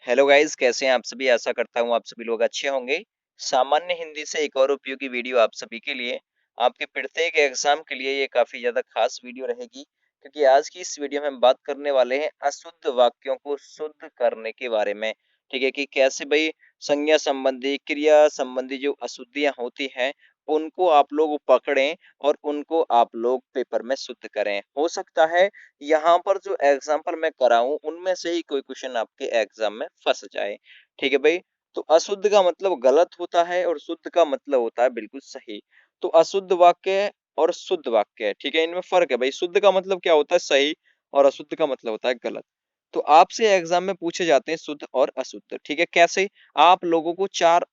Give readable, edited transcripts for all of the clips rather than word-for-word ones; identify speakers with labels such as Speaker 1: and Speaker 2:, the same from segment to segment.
Speaker 1: Hello guys, कैसे हैं आप सभी। आशा करता हूँ आप सभी लोग अच्छे होंगे। सामान्य हिंदी से एक और उपयोगी वीडियो आप सभी के लिए। आपके प्रत्येक एग्जाम के लिए ये काफी ज्यादा खास वीडियो रहेगी, क्योंकि आज की इस वीडियो में हम बात करने वाले हैं अशुद्ध वाक्यों को शुद्ध करने के बारे में। ठीक है, कि कैसे भाई संज्ञा संबंधी, क्रिया संबंधी जो अशुद्धियां होती हैं उनको आप लोग पकड़ें और उनको आप लोग पेपर में शुद्ध करें। हो सकता है यहाँ पर जो एग्जाम्पल मैं कराऊं उनमें से ही कोई क्वेश्चन आपके एग्जाम में फंस जाए। ठीक है भाई। तो अशुद्ध का मतलब गलत होता है और शुद्ध का मतलब होता है बिल्कुल सही। तो अशुद्ध वाक्य और शुद्ध वाक्य, ठीक है, इनमें फर्क है भाई। शुद्ध का मतलब क्या होता है, सही, और अशुद्ध का मतलब होता है गलत। तो आपसे एग्जाम में पूछे जाते हैं शुद्ध और अशुद्ध। ठीक है, कैसे? आप लोगों को चार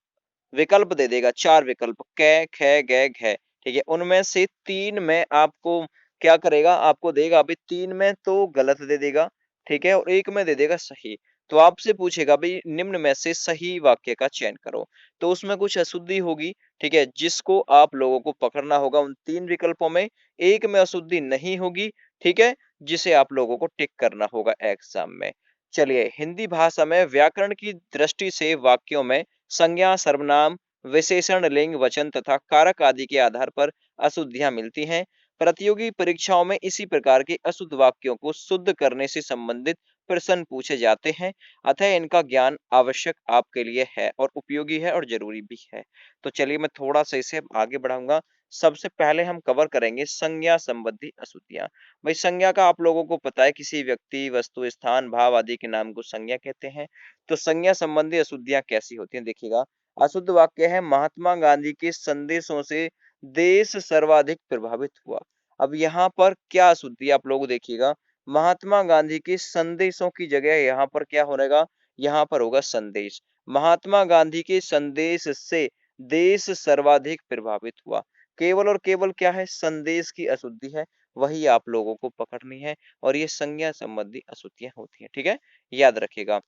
Speaker 1: विकल्प दे देगा, चार विकल्प, कै ख गै घ। ठीक है, उनमें से तीन में आपको क्या करेगा, आपको देगा अभी तीन में तो गलत दे देगा, ठीक है, और एक में दे देगा सही। तो आपसे पूछेगा भाई निम्न में से सही वाक्य का चयन करो। तो उसमें कुछ अशुद्धि होगी, ठीक है, जिसको आप लोगों को पकड़ना होगा उन तीन विकल्पों में। एक में अशुद्धि नहीं होगी, ठीक है, जिसे आप लोगों को टिक करना होगा एग्जाम में। चलिए, हिंदी भाषा में व्याकरण की दृष्टि से वाक्यों में संज्ञा, सर्वनाम, विशेषण, लिंग, वचन तथा कारक आदि के आधार पर अशुद्धियां मिलती हैं। प्रतियोगी परीक्षाओं में इसी प्रकार के अशुद्ध वाक्यों को शुद्ध करने से संबंधित प्रश्न पूछे जाते हैं। अतः इनका ज्ञान आवश्यक आपके लिए है और उपयोगी है और जरूरी भी है। तो चलिए मैं थोड़ा सा इसे आगे बढ़ाऊंगा। सबसे पहले हम कवर करेंगे संज्ञा संबंधी अशुद्धियां। भाई संज्ञा का आप लोगों को पता है, किसी व्यक्ति, वस्तु, स्थान, भाव आदि के नाम को संज्ञा कहते हैं। तो संज्ञा संबंधी अशुद्धियां कैसी होती हैं, देखिएगा। अशुद्ध वाक्य है महात्मा गांधी के संदेशों से देश सर्वाधिक प्रभावित हुआ। अब यहाँ पर क्या अशुद्धि आप लोग देखिएगा, महात्मा गांधी के संदेशों की जगह यहाँ पर क्या होगा, यहाँ पर होगा संदेश। महात्मा गांधी के संदेश से देश सर्वाधिक प्रभावित हुआ। केवल और केवल क्या है, संदेश की अशुद्धि है, वही आप लोगों को पकड़नी है। और ये संज्ञा संबंधी अशुद्धियां होती हैं, ठीक है, याद रखिएगा।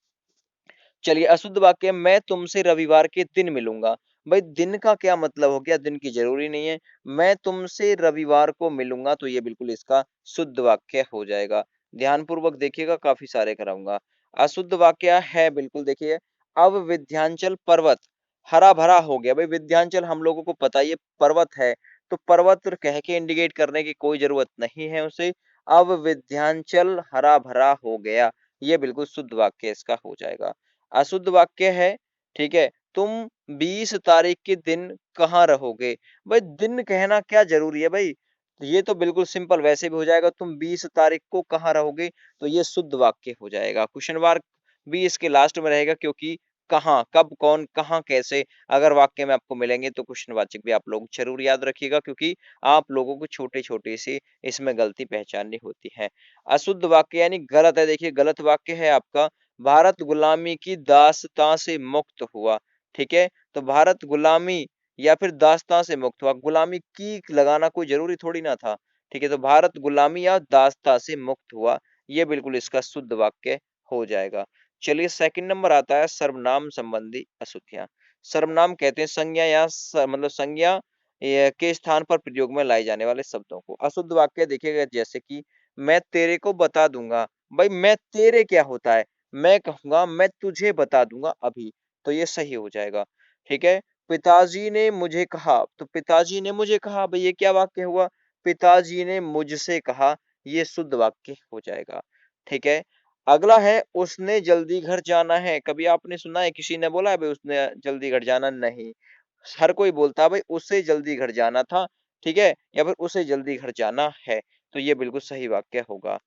Speaker 1: चलिए, अशुद्ध वाक्य, मैं तुमसे रविवार के दिन मिलूंगा। भाई दिन का क्या मतलब हो गया, दिन की जरूरी नहीं है। मैं तुमसे रविवार को मिलूंगा, तो ये बिल्कुल इसका शुद्ध वाक्य हो जाएगा। ध्यान पूर्वक देखिएगा, काफी सारे कराऊंगा। अशुद्ध वाक्य है, बिल्कुल देखिए। अब विंध्याचल पर्वत हरा भरा हो गया। भाई विंध्याचल हम लोगों को पता है ये पर्वत है, तो पर्वत कह के इंडिकेट करने की कोई जरूरत नहीं है उसे। अब विंध्याचल हरा भरा हो गया, ये बिल्कुल शुद्ध वाक्य इसका हो जाएगा। अशुद्ध वाक्य है, ठीक है, तुम 20 तारीख के दिन कहाँ रहोगे। भाई दिन कहना क्या जरूरी है भाई, ये तो बिल्कुल सिंपल वैसे भी हो जाएगा, तुम 20 तारीख को कहाँ रहोगे, तो ये शुद्ध वाक्य हो जाएगा। क्वेश्चन मार्क भी इसके लास्ट में रहेगा, क्योंकि कहाँ, कब, कौन, कहाँ, कैसे अगर वाक्य में आपको मिलेंगे तो क्वेश्चनवाचक भी आप लोग जरूर याद रखिएगा, क्योंकि आप लोगों को छोटे छोटे से इसमें गलती पहचाननी होती है। अशुद्ध वाक्य यानी गलत है, देखिए गलत वाक्य है आपका, भारत गुलामी की दासता से मुक्त हुआ। ठीक है, तो भारत गुलामी या फिर दासता से मुक्त हुआ, गुलामी की लगाना कोई जरूरी थोड़ी ना था। ठीक है, तो भारत गुलामी या दासता से मुक्त हुआ, ये बिल्कुल इसका शुद्ध वाक्य हो जाएगा। चलिए, सेकंड नंबर आता है सर्वनाम संबंधी अशुद्धियां। सर्वनाम कहते हैं संज्ञा या मतलब संज्ञा के स्थान पर प्रयोग में लाए जाने वाले शब्दों को। अशुद्ध वाक्य देखिएगा, जैसे कि मैं तेरे को बता दूंगा। भाई मैं तेरे क्या होता है, मैं कहूंगा मैं तुझे बता दूंगा अभी, तो ये सही हो जाएगा। ठीक है, पिताजी ने मुझे कहा, तो पिताजी ने मुझे कहा, भाई ये क्या वाक्य हुआ, पिताजी ने मुझसे कहा, ये शुद्ध वाक्य हो जाएगा। ठीक है, अगला है उसने जल्दी घर जाना है। कभी आपने सुना है किसी ने बोला है भाई उसने जल्दी घर जाना? नहीं, हर कोई बोलता है भाई उसे जल्दी घर जाना था, ठीक है, या फिर उसे जल्दी घर जाना है, तो ये बिल्कुल सही वाक्य होगा।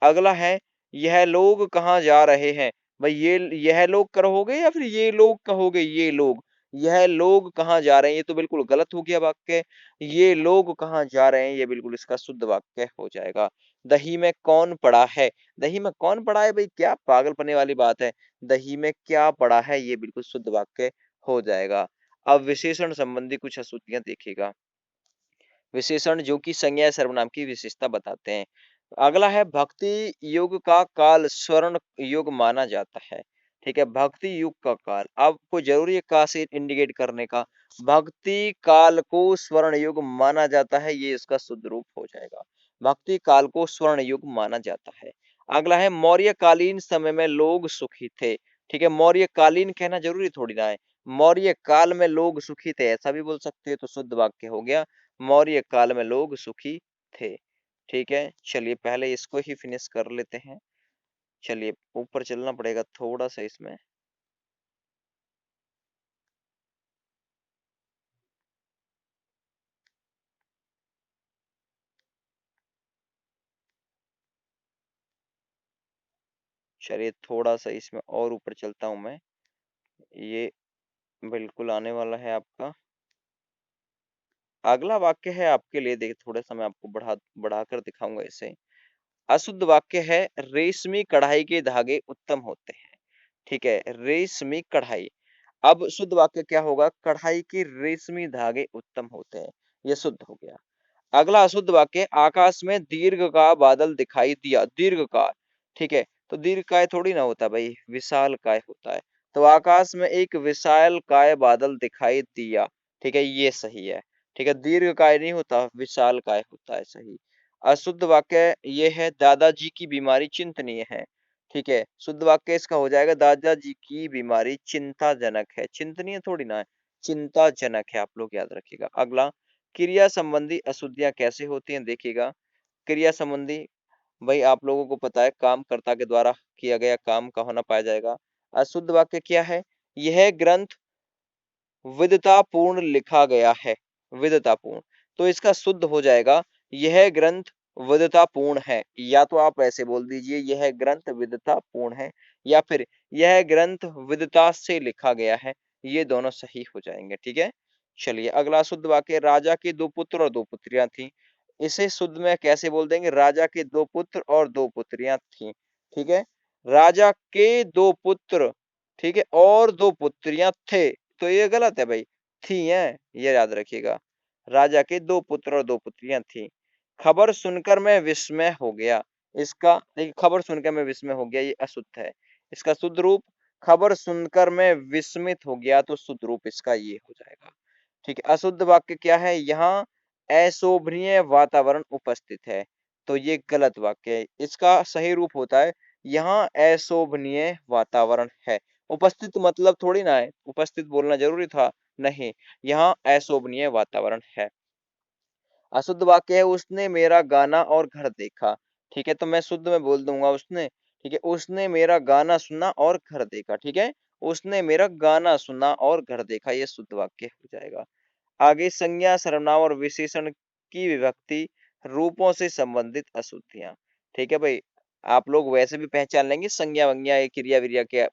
Speaker 1: अगला है यह लोग कहाँ जा रहे हैं। भाई ये यह लोग कहोगे या फिर ये लोग कहोगे, ये लोग, यह लोग कहाँ जा रहे हैं, ये तो बिल्कुल गलत हो गया वाक्य। ये लोग कहाँ जा रहे हैं, ये बिल्कुल इसका शुद्ध वाक्य हो जाएगा। दही में कौन पड़ा है, दही में कौन पड़ा है, भाई क्या पागलपने वाली बात है, दही में क्या पड़ा है, ये बिल्कुल शुद्ध वाक्य हो जाएगा। अब विशेषण संबंधी कुछ अशुद्धियां देखिएगा। विशेषण जो कि संज्ञा सर्वनाम की विशेषता बताते हैं। अगला है भक्ति युग का काल स्वर्ण युग माना जाता है। ठीक है, भक्ति युग का काल, आपको जरूरी है का से इंडिकेट करने का। भक्ति काल को स्वर्ण युग माना जाता है, ये इसका शुद्ध रूप हो जाएगा। भक्ति काल को स्वर्ण युग माना जाता है। अगला है मौर्य कालीन समय में लोग सुखी थे। ठीक है, मौर्य कालीन कहना जरूरी थोड़ी ना है। मौर्य काल में लोग सुखी थे ऐसा भी बोल सकते हो, तो शुद्ध वाक्य हो गया मौर्य काल में लोग सुखी थे। ठीक है, चलिए पहले इसको ही फिनिश कर लेते हैं। चलिए ऊपर चलना पड़ेगा थोड़ा सा इसमें। चलिए थोड़ा सा इसमें और ऊपर चलता हूं मैं। ये बिल्कुल आने वाला है आपका अगला वाक्य है आपके लिए। देखिए थोड़ा सा मैं आपको बढ़ाकर दिखाऊंगा इसे। अशुद्ध वाक्य है रेशमी कढ़ाई के धागे उत्तम होते हैं। ठीक है, रेशमी कढ़ाई। अब शुद्ध वाक्य क्या होगा, कढ़ाई के रेशमी धागे उत्तम होते हैं। ये शुद्ध हो गया। अगला अशुद्ध वाक्य आकाश में दीर्घ का बादल दिखाई दिया। दीर्घ का, ठीक है, तो दीर्घ काय थोड़ी ना होता भाई, विशाल काय होता है। तो आकाश में एक विशाल काय बादल दिखाई दिया। ठीक है, ये सही है। ठीक है, दीर्घ काय नहीं होता, विशाल काय होता है, सही। अशुद्ध वाक्य ये है दादाजी की बीमारी चिंतनीय है। ठीक है, शुद्ध वाक्य इसका हो जाएगा दादाजी की बीमारी चिंताजनक है। चिंतनीय थोड़ी ना है, चिंताजनक है, आप लोग याद रखिएगा। अगला क्रिया संबंधी अशुद्धियां कैसे होती हैं, देखिएगा। क्रिया संबंधी, भाई आप लोगों को पता है कामकर्ता के द्वारा किया गया काम का होना पाया जाएगा। अशुद्ध वाक्य क्या है, यह ग्रंथ विद्वतापूर्ण लिखा गया है। विद्वतापूर्ण, तो इसका शुद्ध हो जाएगा यह ग्रंथ विद्वतापूर्ण है। या तो आप ऐसे बोल दीजिए यह ग्रंथ विद्वतापूर्ण है, या फिर यह ग्रंथ विद्वता से लिखा गया है। ये दोनों सही हो जाएंगे। ठीक है, चलिए अगला शुद्ध वाक्य राजा के दो पुत्र और दो पुत्रियां थी। इसे शुद्ध में कैसे बोल देंगे, राजा के दो पुत्र और दो पुत्रियां थी। ठीक है, राजा के दो पुत्र, ठीक है, और दो पुत्रियां थे, तो ये गलत है भाई, थी हैं, ये याद रखिएगा। राजा के दो पुत्र और दो पुत्रियां थी। खबर सुनकर मैं विस्मय हो गया। इसका देखिए, खबर सुनकर मैं विस्मय हो गया, ये अशुद्ध है। इसका शुद्ध रूप, खबर सुनकर मैं विस्मित हो गया, तो शुद्ध रूप इसका ये हो जाएगा। ठीक है, अशुद्ध वाक्य क्या है, यहाँ अशोभनीय वातावरण उपस्थित है, तो ये गलत वाक्य है। इसका सही रूप होता है यहाँ अशोभनीय वातावरण है। उपस्थित मतलब थोड़ी ना है, उपस्थित बोलना जरूरी था, नहीं, यहाँ अशोभनीय वातावरण है। अशुद्ध वाक्य है उसने मेरा गाना और घर देखा। ठीक है, तो मैं शुद्ध में बोल दूंगा उसने। ठीक है, उसने मेरा गाना सुना और घर देखा। ठीक है, उसने मेरा गाना सुना और घर देखा, ये शुद्ध वाक्य हो जाएगा। आगे संज्ञा सर्वनाम और विशेषण की विभक्ति रूपों से संबंधित अशुद्धियां। ठीक है भाई, आप लोग वैसे भी पहचान लेंगे संज्ञा वंज्ञा ये क्रिया विरिया के,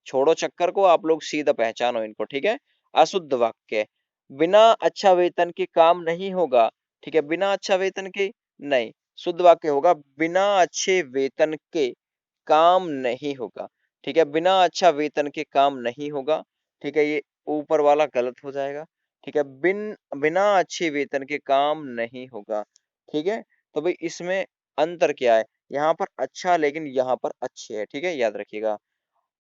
Speaker 1: छोड़ो चक्कर को, आप लोग सीधा पहचानो इनको। ठीक है, अशुद्ध वाक्य, बिना अच्छा वेतन के काम नहीं होगा। ठीक है, बिना अच्छा वेतन के नहीं, शुद्ध वाक्य होगा बिना अच्छे वेतन के काम नहीं होगा। ठीक है, बिना अच्छा वेतन के काम नहीं होगा। ठीक है, ये ऊपर वाला गलत हो जाएगा। ठीक है, बिना अच्छे वेतन के काम नहीं होगा। ठीक है, तो भाई इसमें अंतर क्या है, यहाँ पर अच्छा लेकिन यहाँ पर अच्छे है। ठीक है, याद रखिएगा।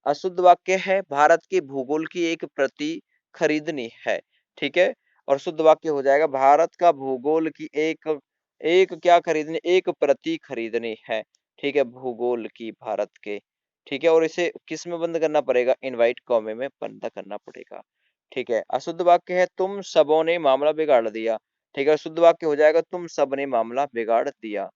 Speaker 1: अशुद्ध वाक्य है भारत के भूगोल की एक प्रति खरीदनी है। ठीक है, और शुद्ध वाक्य हो जाएगा भारत का भूगोल की एक एक क्या खरीदनी, एक प्रति खरीदनी है। ठीक है, भूगोल की भारत के। ठीक है, और इसे किस में बंद करना पड़ेगा, इनवाइट कॉमे में बंद करना पड़ेगा। ठीक है, अशुद्ध वाक्य है तुम सबों ने मामला बिगाड़ दिया। ठीक है, शुद्ध वाक्य हो जाएगा तुम सबने मामला बिगाड़ दिया।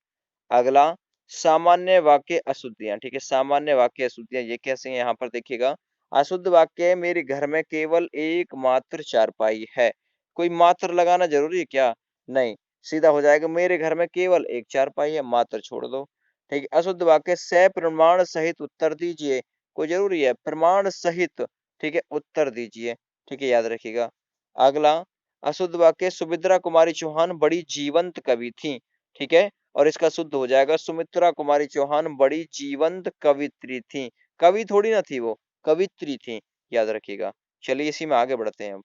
Speaker 1: अगला सामान्य वाक्य अशुद्धियां। ठीक है, सामान्य वाक्य अशुद्धियां ये कैसे हैं, यहाँ पर देखिएगा। अशुद्ध वाक्य है मेरे घर में केवल एक मात्र चारपाई है। कोई मात्र लगाना जरूरी है क्या, नहीं, सीधा हो जाएगा मेरे घर में केवल एक चारपाई है, मात्र छोड़ दो। ठीक है, अशुद्ध वाक्य से प्रमाण सहित उत्तर दीजिए। कोई जरूरी है, प्रमाण सहित, ठीक है, उत्तर दीजिए। ठीक है, याद रखिएगा। अगला अशुद्ध वाक्य सुमित्रा कुमारी चौहान बड़ी जीवंत कवि थी। ठीक है, और इसका शुद्ध हो जाएगा सुमित्रा कुमारी चौहान बड़ी जीवंत कवित्री थी। कवि थोड़ी ना थी वो, कवित्री थी, याद रखिएगा। चलिए इसी में आगे बढ़ते हैं।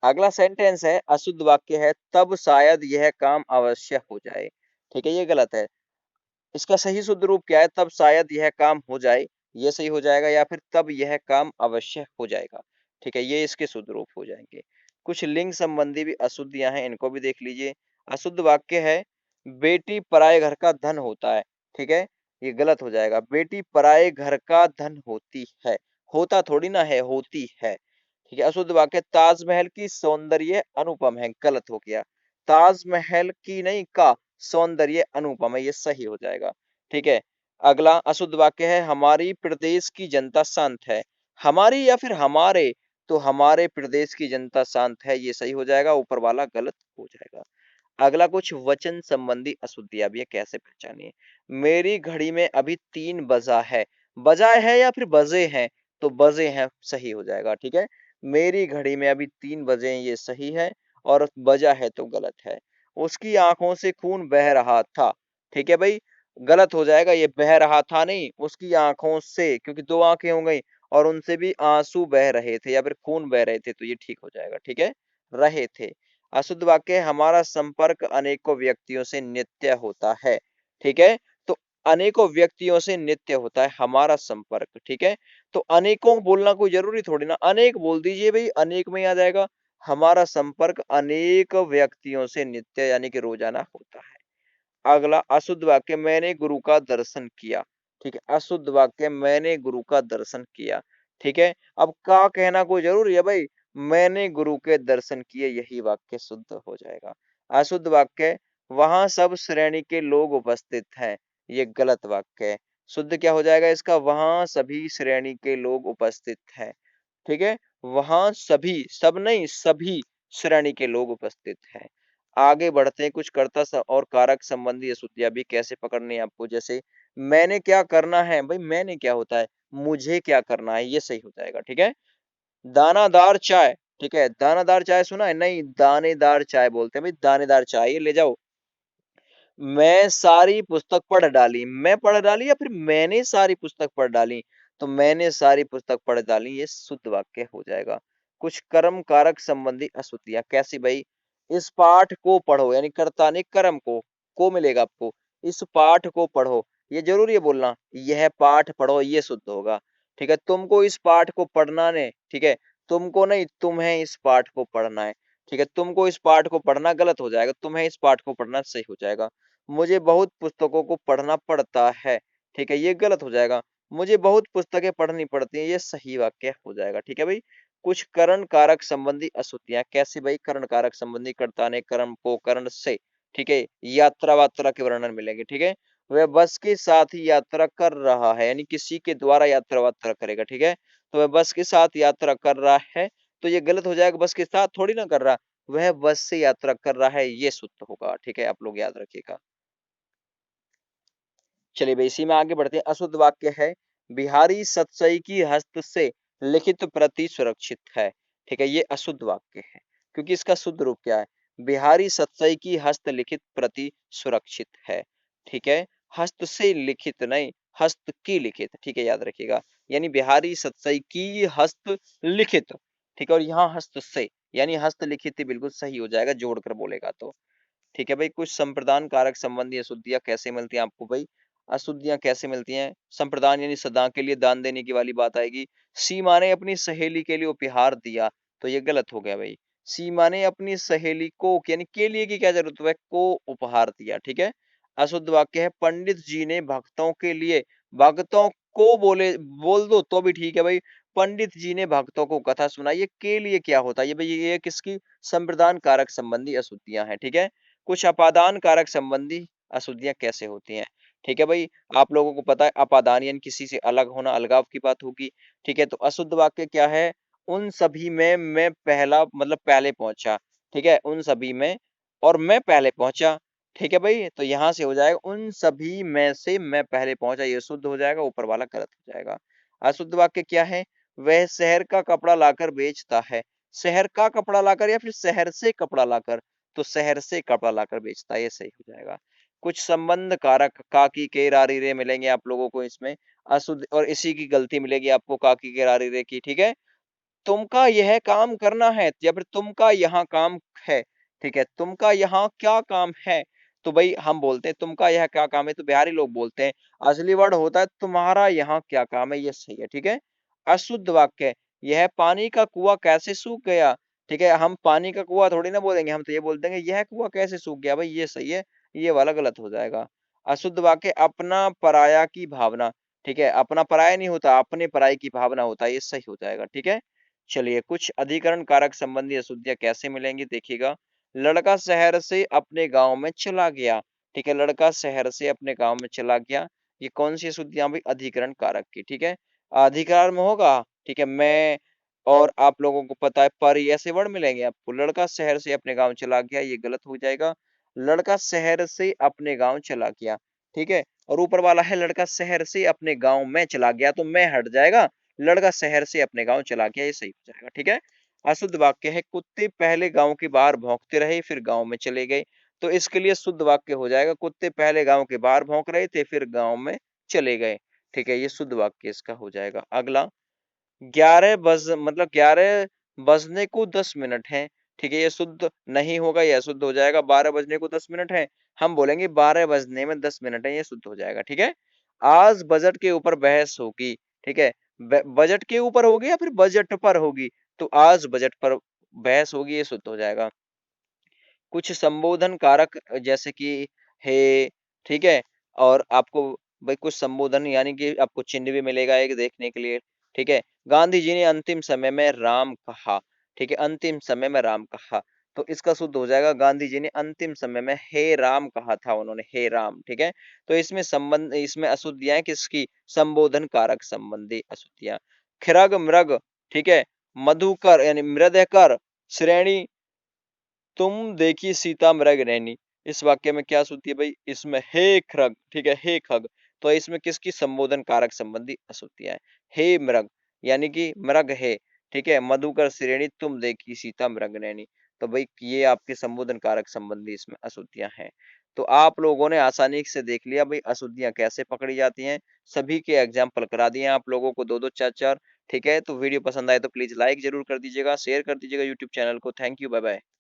Speaker 1: अगला सेंटेंस है अशुद्ध वाक्य है तब शायद यह काम अवश्य हो जाए। ठीक है, ये गलत है। इसका सही शुद्ध रूप क्या है, तब शायद यह काम हो जाए, ये सही हो जाएगा, या फिर तब यह काम अवश्य हो जाएगा। ठीक है, ये इसके शुद्ध रूप हो जाएंगे। कुछ लिंग संबंधी भी अशुद्धियां हैं, इनको भी देख लीजिए। अशुद्ध वाक्य है बेटी पराये घर का धन होता है। ठीक है, ये गलत हो जाएगा। बेटी पराए घर का धन होती है, होता थोड़ी ना है, होती है। ठीक है, अशुद्ध वाक्य ताजमहल की सौंदर्य अनुपम है, गलत हो गया। ताजमहल की नहीं का सौंदर्य अनुपम है, ये सही हो जाएगा। ठीक है, अगला अशुद्ध वाक्य है हमारी प्रदेश की जनता शांत है। हमारी या फिर हमारे, तो हमारे प्रदेश की जनता शांत है, ये सही हो जाएगा, ऊपर वाला गलत हो जाएगा। अगला कुछ वचन संबंधी अशुद्धियां भी है, कैसे पहचानिए। मेरी घड़ी में अभी 3 बजा है, बजा है या फिर बजे हैं, तो बजे हैं सही हो जाएगा। ठीक है, मेरी घड़ी में अभी 3 बजे हैं, ये सही है, और बजा है तो गलत है। उसकी आंखों से खून बह रहा था, ठीक है भाई, गलत हो जाएगा, ये बह रहा था नहीं, उसकी आंखों से, क्योंकि 2 आंखें हो गई और उनसे भी आंसू बह रहे थे या फिर खून बह रहे थे, तो ये ठीक हो जाएगा। ठीक है, रहे थे। अशुद्ध वाक्य है हमारा संपर्क अनेकों व्यक्तियों से नित्य होता है। ठीक है, तो अनेकों व्यक्तियों से नित्य होता है हमारा संपर्क। ठीक है, तो अनेकों बोलना कोई जरूरी थोड़ी ना, अनेक बोल दीजिए भाई, अनेक में आ जाएगा। हमारा संपर्क अनेक व्यक्तियों से नित्य यानी कि रोजाना होता है। अगला अशुद्ध वाक्य मैंने गुरु का दर्शन किया। ठीक है, अशुद्ध वाक्य मैंने गुरु का दर्शन किया। ठीक है, अब का कहना कोई जरूरी है भाई, मैंने गुरु के दर्शन किए, यही वाक्य शुद्ध हो जाएगा। अशुद्ध वाक्य वहां सब श्रेणी के लोग उपस्थित हैं, ये गलत वाक्य है। शुद्ध क्या हो जाएगा इसका, वहां सभी श्रेणी के लोग उपस्थित हैं। ठीक है, वहां सभी, सब नहीं, सभी श्रेणी के लोग उपस्थित हैं। आगे बढ़ते हैं, कुछ कर्ता और कारक संबंधी अशुद्धियां भी कैसे पकड़नी है आपको। जैसे मैंने क्या करना है, भाई मैंने क्या होता है, मुझे क्या करना है, ये सही हो जाएगा। ठीक है, दानादार चाय, ठीक है, दानादार चाय सुना है, नहीं दानेदार चाय बोलते हैं भाई, दानेदार चाय, ये ले जाओ। मैं सारी पुस्तक पढ़ डाली, मैं पढ़ डाली या फिर मैंने सारी पुस्तक पढ़ डाली, तो मैंने सारी पुस्तक पढ़ डाली, ये शुद्ध वाक्य हो जाएगा। कुछ कर्म कारक संबंधी अशुद्धियां, कैसी भाई, इस पाठ को पढ़ो, यानी कर्ता ने कर्म को मिलेगा आपको, इस पाठ को पढ़ो, ये जरूरी है बोलना, यह पाठ पढ़ो, ये शुद्ध होगा। ठीक है, तुमको इस पाठ को पढ़ना ने, ठीक है, तुमको नहीं, तुम्हें इस पाठ को पढ़ना है। ठीक है, तुमको इस पाठ को पढ़ना गलत हो जाएगा, तुम्हें इस पाठ को पढ़ना सही हो जाएगा। मुझे बहुत पुस्तकों को पढ़ना पड़ता है, ठीक है, ये गलत हो जाएगा। मुझे बहुत पुस्तकें पढ़नी पड़ती हैं, ये सही वाक्य हो जाएगा। ठीक है भाई, कुछ करण कारक संबंधी अशुद्धियां, कैसे भाई, करण कारक संबंधी कर्ता ने कर्म को करण से, ठीक है, यात्रा वात्रा के वर्णन मिलेंगे। ठीक है, वह बस के साथ ही यात्रा कर रहा है, यानी किसी के द्वारा यात्रा वात्रा करेगा। ठीक है, तो वह बस के साथ यात्रा कर रहा है, तो ये गलत हो जाएगा, बस के साथ थोड़ी ना कर रहा, वह बस से यात्रा कर रहा है, ये शुद्ध होगा। ठीक है, आप लोग याद रखिएगा। चलिए भाई, इसी में आगे बढ़ते हैं। अशुद्ध वाक्य है बिहारी सतसई की हस्त से लिखित प्रति सुरक्षित है। ठीक है, ये अशुद्ध वाक्य है, क्योंकि इसका शुद्ध रूप क्या है, बिहारी सतसई की हस्त लिखित प्रति सुरक्षित है। ठीक है, हस्त से लिखित नहीं, हस्त की लिखित। ठीक है, याद रखिएगा, यानी बिहारी सतसई की हस्त लिखित। ठीक है, और यहाँ हस्त से, यानी हस्त लिखित ही बिल्कुल सही हो जाएगा, जोड़कर बोलेगा तो। ठीक है भाई, कुछ संप्रदान कारक संबंधी अशुद्धियां कैसे मिलती हैं आपको भाई, अशुद्धियां कैसे मिलती हैं। संप्रदान यानी सदा के लिए दान देने की वाली बात आएगी। सीमा ने अपनी सहेली के लिए उपहार दिया, तो ये गलत हो गया भाई। सीमा ने अपनी सहेली को, यानी के लिए की क्या जरूरत है, को उपहार दिया। ठीक है, अशुद्ध वाक्य है पंडित जी ने भक्तों के लिए, भक्तों को बोले, बोल दो तो भी ठीक है भाई, पंडित जी ने भक्तों को कथा सुनाई, ये के लिए क्या होता है, ये भाई ये किसकी, संप्रदान कारक संबंधी अशुद्धियां हैं। ठीक है, कुछ अपादान कारक संबंधी अशुद्धियां कैसे होती हैं। ठीक है भाई, आप लोगों को पता है अपादान यानी किसी से अलग होना, अलगाव की बात होगी। ठीक है, तो अशुद्ध वाक्य क्या है, उन सभी में मैं पहला, मतलब पहले पहुंचा। ठीक है, उन सभी में, और मैं पहले पहुंचा। ठीक है भाई, तो यहां से हो जाएगा उन सभी में से मैं पहले पहुंचा, ये शुद्ध हो जाएगा, ऊपर वाला गलत हो जाएगा। अशुद्ध वाक्य क्या है, वह शहर का कपड़ा लाकर बेचता है। शहर का कपड़ा लाकर या फिर शहर से कपड़ा लाकर, तो शहर से कपड़ा लाकर बेचता है, ये सही हो जाएगा। कुछ संबंध कारक काकी के रारी रे मिलेंगे आप लोगों को इसमें, अशुद्ध, और इसी की गलती मिलेगी आपको काकी के रारी रे की। ठीक है, तुमका यह काम करना है या फिर तुमका यहाँ काम है। ठीक है, तुमका यहाँ क्या काम है, तो भाई हम बोलते हैं तुमका यह क्या काम है, तो बिहारी लोग बोलते हैं, असली वर्ड होता है तुम्हारा यहाँ क्या काम है, ये सही है। ठीक है, अशुद्ध वाक्य, यह पानी का कुआं कैसे सूख गया। ठीक है, हम पानी का कुआं थोड़ी ना बोलेंगे, हम तो ये बोल देंगे यह कुआं कैसे सूख गया, भाई ये सही है, ये वाला गलत हो जाएगा। अशुद्ध वाक्य अपना पराया की भावना, ठीक है, अपना पराया नहीं होता, अपने पराये की भावना होता है, ये सही हो जाएगा, ठीक है। चलिए कुछ अधिकरण कारक संबंधी अशुद्धियां कैसे मिलेंगी देखिएगा। लड़का शहर से अपने गांव में चला गया, ठीक है, लड़का शहर से अपने गांव में चला गया, ये कौन सी अशुद्धियां भाई, अधिकरण कारक की, ठीक है। अधिकार में होगा, ठीक है, मैं और आप लोगों को पता है पर, ये ऐसे वर्ड मिलेंगे आपको। लड़का शहर से अपने गांव चला गया, ये गलत हो जाएगा। लड़का शहर से अपने गांव चला गया, ठीक है, और ऊपर वाला है लड़का शहर से अपने गांव में चला गया, तो मैं हट जाएगा, लड़का शहर से अपने गांव चला गया, ये सही हो जाएगा, ठीक है। अशुद्ध वाक्य है कुत्ते पहले गांव के बाहर भौंकते रहे फिर गांव में चले गए, तो इसके लिए शुद्ध वाक्य हो जाएगा कुत्ते पहले गांव के बाहर भौंक रहे थे फिर गांव में चले गए, ठीक है, ये शुद्ध वाक्य इसका हो जाएगा। अगला 11 बज मतलब 11 बजने को 10 मिनट है, ठीक है, ये शुद्ध नहीं होगा, ये अशुद्ध हो जाएगा। 12 बजने को 10 मिनट है, हम बोलेंगे 12 बजने में 10 मिनट है, ये शुद्ध हो जाएगा, ठीक है। आज बजट के ऊपर बहस होगी, ठीक है, बजट के ऊपर होगी या फिर बजट पर होगी, तो आज बजट पर बहस होगी, ये शुद्ध हो जाएगा। कुछ संबोधन कारक जैसे कि हे, ठीक है, और आपको भाई कुछ संबोधन यानी कि आपको चिन्ह भी मिलेगा एक देखने के लिए, ठीक है। गांधी जी ने अंतिम समय में राम कहा, ठीक है, अंतिम समय में राम कहा, तो इसका शुद्ध हो जाएगा गांधी जी ने अंतिम समय में हे राम कहा था उन्होंने, हे राम, ठीक है। तो इसमें संबंध, इसमें अशुद्धियां हैं किसकी, संबोधन कारक संबंधी अशुद्धियां। खिरग मृग, ठीक है, मधुकर यानी मृदकर श्रेणी तुम देखी सीता मृग नैनी, इस वाक्य में क्या अशुद्धि है भाई, इसमें हे खृग, ठीक है, हे खग, तो इसमें किसकी संबोधन कारक संबंधी अशुद्धियां है। हे मृग यानी कि मृग है, ठीक है, मधुकर श्रेणी तुम देखी सीता मृग नैनी, तो भाई ये आपके संबोधन कारक संबंधी इसमें अशुद्धियां हैं। तो आप लोगों ने आसानी से देख लिया भाई अशुद्धियां कैसे पकड़ी जाती हैं, सभी के एग्जाम्पल करा दिए आप लोगों को, दो दो चार चार, ठीक है। तो वीडियो पसंद आए तो प्लीज लाइक जरूर कर दीजिएगा, शेयर कर दीजिएगा यूट्यूब चैनल को। Thank you, bye bye.